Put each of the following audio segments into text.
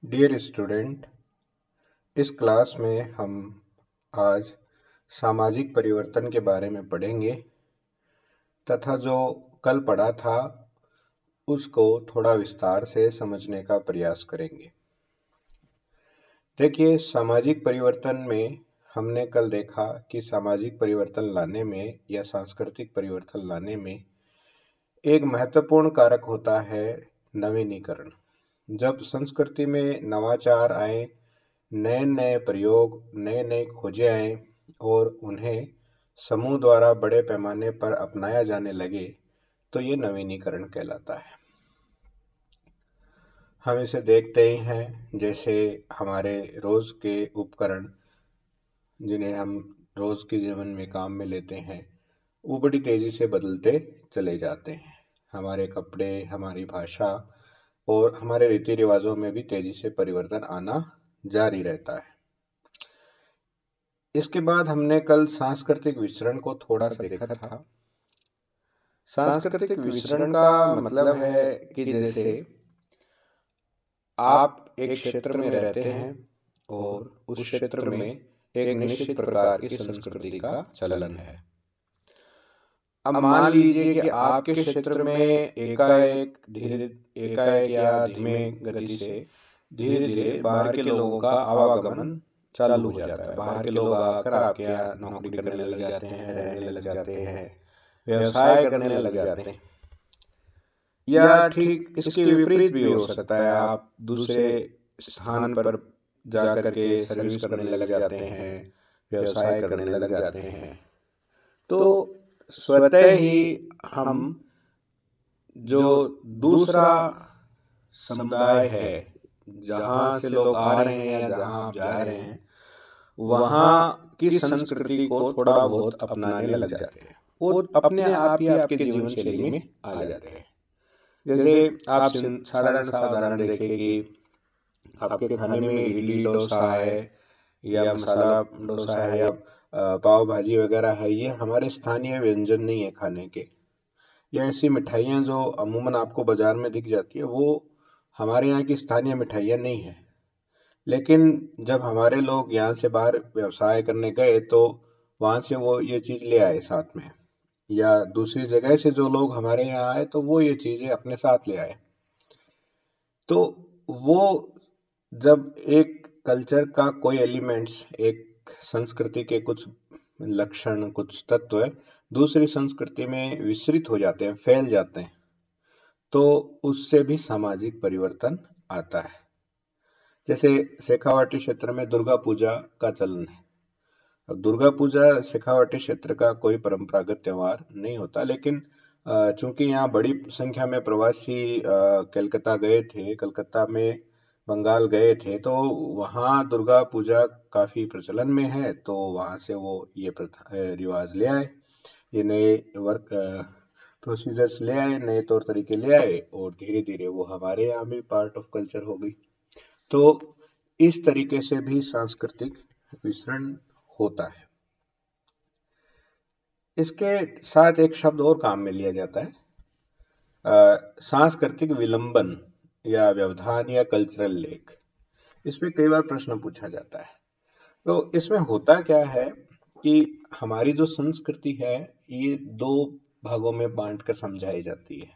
Dear student, इस class में हम आज सामाजिक परिवर्तन के बारे में पढ़ेंगे तथा जो कल पढ़ा था उसको थोड़ा विस्तार से समझने का प्रयास करेंगे। देखिए, सामाजिक परिवर्तन में हमने कल देखा कि सामाजिक परिवर्तन लाने में या सांस्कृतिक परिवर्तन लाने में एक महत्वपूर्ण कारक होता है नवीनीकरण। जब संस्कृति में नवाचार आए, नए-नए प्रयोग, नए-नए खोजें आए और उन्हें समूह द्वारा बड़े पैमाने पर अपनाया जाने लगे, तो ये नवीनीकरण कहलाता है। हम इसे देखते ही हैं, जैसे हमारे रोज के उपकरण जिन्हें हम रोज के जीवन में काम में लेते हैं, वो बड़ी तेजी से बदलते चले जाते हैं। हमारे कपड़े, हमारी भाषा और हमारे रीति रिवाजों में भी तेजी से परिवर्तन आना जारी रहता है। इसके बाद हमने कल सांस्कृतिक विचरण को थोड़ा सा देखा था। सांस्कृतिक विचरण का मतलब है कि जैसे आप एक क्षेत्र में रहते हैं और उस क्षेत्र में एक निश्चित प्रकार की संस्कृति का चलन है। अब मान लीजिए कि आपके क्षेत्र में एकाएक या धीमे गति से धीरे धीरे बाहर के लोगों का आवागमन चालू हो जाता है। बाहर के लोग आकर आपके यहाँ नौकरी करने लग जाते हैं, रहने लग जाते हैं, व्यवसाय करने लग जाते हैं। या ठीक इसके विपरीत भी हो सकता है, आप दूसरे स्थान पर जाकर के सर्विस करने लग जाते हैं, व्यवसाय करने लग जाते हैं। तो स्वतः ही हम जो दूसरा समुदाय है, जहाँ से लोग आ रहे हैं या जहाँ आप जा रहे हैं, वहाँ की संस्कृति को थोड़ा बहुत अपनाने लग जाते हैं। वो अपने आप ही आपके जीवन शैली में आ जाते हैं। जैसे आप साधारण सा उदाहरण देखें कि आपके खाने में इडली डोसा है या मसाला डोसा है या पाव भाजी वगैरह है, ये हमारे स्थानीय व्यंजन नहीं है खाने के। या ऐसी मिठाइयाँ जो अमूमन आपको बाजार में दिख जाती है, वो हमारे यहाँ की स्थानीय मिठाइयाँ नहीं है। लेकिन जब हमारे लोग यहाँ से बाहर व्यवसाय करने गए तो वहाँ से वो ये चीज़ ले आए साथ में, या दूसरी जगह से जो लोग हमारे यहाँ आए तो वो ये चीज़ें अपने साथ ले आए। तो वो जब एक कल्चर का कोई एलिमेंट्स, एक संस्कृति के कुछ लक्षण, कुछ तत्व दूसरी संस्कृति में विस्तृत हो जाते हैं, फैल जाते हैं, तो उससे भी सामाजिक परिवर्तन आता है। जैसे शेखावाटी क्षेत्र में दुर्गा पूजा का चलन है। अब दुर्गा पूजा शेखावाटी क्षेत्र का कोई परंपरागत त्योहार नहीं होता, लेकिन चूंकि यहाँ बड़ी संख्या में प्रवासी कलकत्ता गए थे, कलकत्ता में बंगाल गए थे, तो वहाँ दुर्गा पूजा काफी प्रचलन में है, तो वहाँ से वो ये रिवाज ले आए, ये नए वर्क प्रोसीजर्स ले आए, नए तौर तरीके ले आए और धीरे धीरे वो हमारे यहाँ भी पार्ट ऑफ कल्चर हो गई। तो इस तरीके से भी सांस्कृतिक विचरण होता है। इसके साथ एक शब्द और काम में लिया जाता है, सांस्कृतिक विलंबन या व्यवधान या कल्चरल लेक। इसमें कई बार प्रश्न पूछा जाता है। तो इसमें होता क्या है कि हमारी जो संस्कृति है, ये दो भागों में बांटकर समझाई जाती है।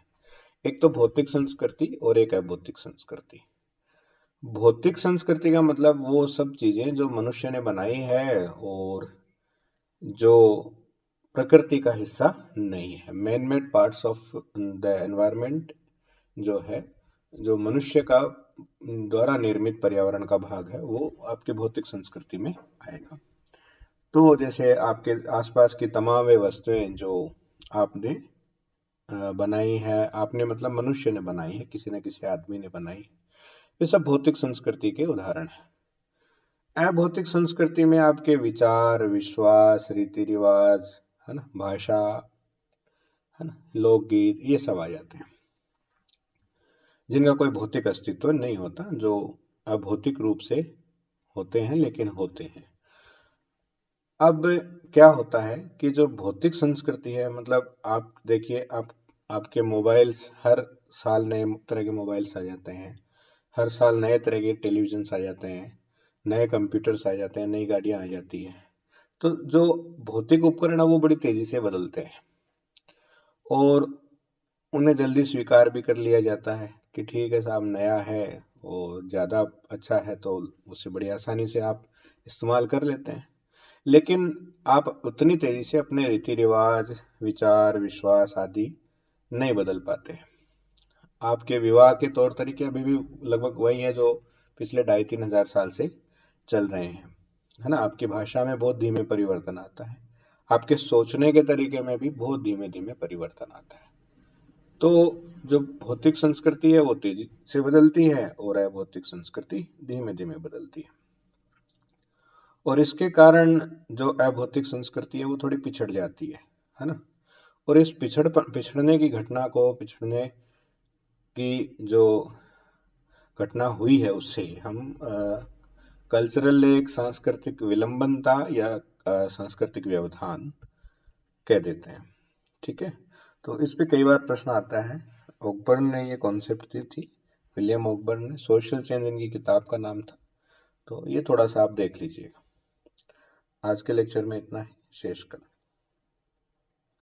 एक तो भौतिक संस्कृति और एक अभौतिक संस्कृति। भौतिक संस्कृति का मतलब वो सब चीजें जो मनुष्य ने बनाई है और जो प्रकृति का हिस्सा नहीं है, man made parts of the environment, जो है, जो मनुष्य का द्वारा निर्मित पर्यावरण का भाग है, वो आपकी भौतिक संस्कृति में आएगा। तो जैसे आपके आसपास की तमाम वे वस्तुएं जो आपने बनाई है, आपने मतलब मनुष्य ने बनाई है, किसी न किसी आदमी ने बनाई है, ये सब भौतिक संस्कृति के उदाहरण है। अभौतिक संस्कृति में आपके विचार, विश्वास, रीति रिवाज, है ना, भाषा, है ना, लोकगीत, ये सब आ जाते हैं, जिनका कोई भौतिक अस्तित्व नहीं होता, जो अभौतिक रूप से होते हैं लेकिन होते हैं। अब क्या होता है कि जो भौतिक संस्कृति है, मतलब आप देखिए, आपके मोबाइल्स, हर साल नए तरह के मोबाइल्स आ जाते हैं, हर साल नए तरह के टेलीविजन आ जाते हैं, नए कंप्यूटर्स आ जाते हैं, नई गाड़ियां आ जाती हैं। तो जो भौतिक उपकरण है वो बड़ी तेजी से बदलते हैं और उन्हें जल्दी स्वीकार भी कर लिया जाता है कि ठीक है साहब, नया है और ज़्यादा अच्छा है तो उसे बड़ी आसानी से आप इस्तेमाल कर लेते हैं। लेकिन आप उतनी तेजी से अपने रीति रिवाज, विचार, विश्वास आदि नहीं बदल पाते। आपके विवाह के तौर तरीके अभी भी लगभग वही है जो पिछले 2500-3000 साल से चल रहे हैं, है ना। आपकी भाषा में बहुत धीमे परिवर्तन आता है, आपके सोचने के तरीके में भी बहुत धीमे धीमे परिवर्तन आता है। तो जो भौतिक संस्कृति है वो तेजी से बदलती है और अभौतिक संस्कृति धीमे धीमे बदलती है। और इसके कारण जो अभौतिक संस्कृति है वो थोड़ी पिछड़ जाती है ना। और इस पिछड़ने की घटना को, पिछड़ने की जो घटना हुई है उससे हम कल्चरल, एक सांस्कृतिक विलंबनता या सांस्कृतिक व्यवधान कह देते हैं। ठीक है, तो इस पे कई बार प्रश्न आता है। ओकबर्न ने ये कॉन्सेप्ट दी थी, विलियम ओकबर्न ने। सोशल चेंज इनकी किताब का नाम था। तो ये थोड़ा सा आप देख लीजिएगा। आज के लेक्चर में इतना ही, शेष कल।